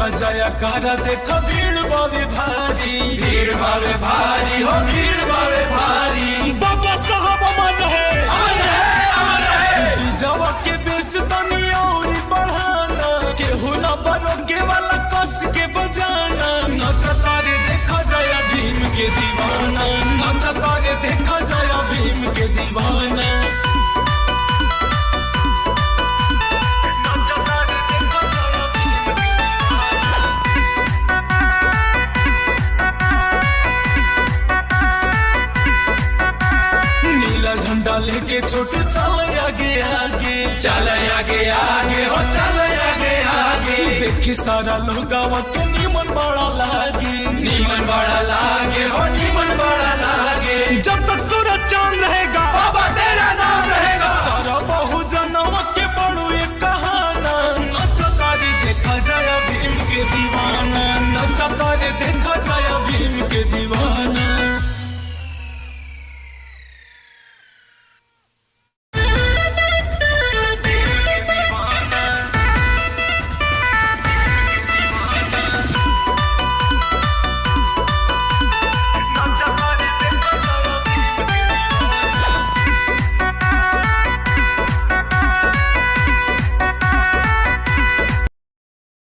होता जाया कारा देखो भीड़ बावे भारी, भीड़ बावे भारी हो भीड़ बावे भारी। बाबा साहब अमर है, अमर है, अमर है। डीजवा के बेस तनी और बढ़ाना, केहू न बरोगे वाला कस के बजाना। नचता रे देखा जाया भीम के दीवाना, नचता रे देखा जाया भीम के दीवाना। झंडा लेके छोटे चल आगे आगे, चल आगे आगे हो चल आगे आगे। देखी सारा लोग के नीमन बड़ा लागे, नीमन बड़ा लागे हो नीमन बड़ा लागे। जब तक सूरज चांद रहेगा बाबा तेरा नाम रहेगा। सारा बहुजनवा के बड़ू एक कहाना। नचता रे देखा जाया भीम के दीवाना, नचता रे देखा जाया भीम के दीवाना।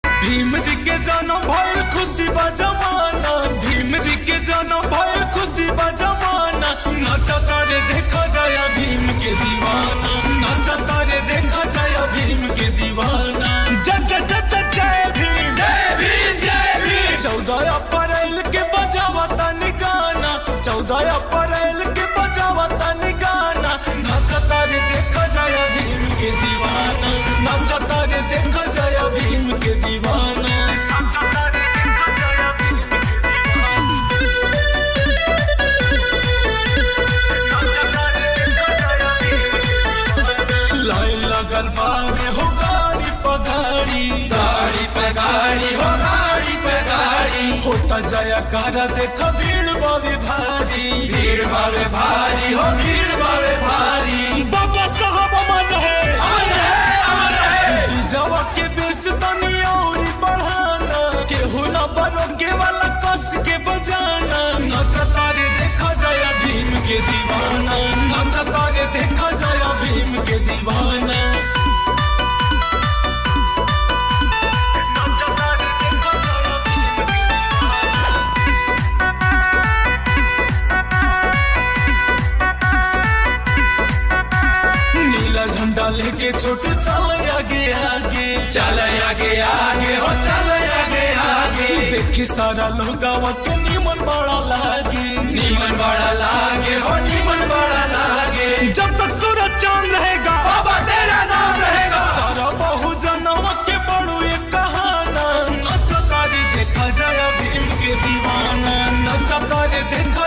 भीम जी के जन्म भइल खुशी बा जमाना, भीम जी के जन्म भइल खुशी बा जमाना। नचता रे देखा जाया भीम के दीवाना, नचता रे देखा जाया भीम के दीवाना। जय जय जय जय जय भीम, जय भीम जय भीम। 14 अप्रैल के बजावा तनी गाना, 14 अप्रैल के बजावा तनी गाना। नचता रे देखा जाया भीम के दीवाना, नचता रे देखा जाया भीम के दीवाना। लाइन लगल बावे हो गाड़ी पगाड़ी, गाड़ी पे गाड़ी हो गाड़ी पे गाड़ी। होता जाया कारा देखा भीड़ बावे भारी, भीड़ बावे भारी हो भीड़ बावे भारी। बाबा साहब अमर है, अमर है, अमर है। डीजवा के बेस तनी और बढ़ाना, केहू न बरोगे वाला कस के बजाना। नचता रे देखा जाया भीम के दीवाना, नचता रे देखा जाया भीम के दीवाना। नीला झंडा लेके छोटे चल आगे आगे, चल आगे आगे हो चल आगे आगे। देखी सारा लोग के नीमन बड़ा लागे, नीमन बड़ा लागे हो नीमन बड़ा लागे। जब तक सूरज चांद रहेगा बाबा तेरा नाम रहेगा। सारा बहुजनवा के बड़ू एक कहाना। नचता रे देखा जाया भीम के दीवाना, नचता रे देखा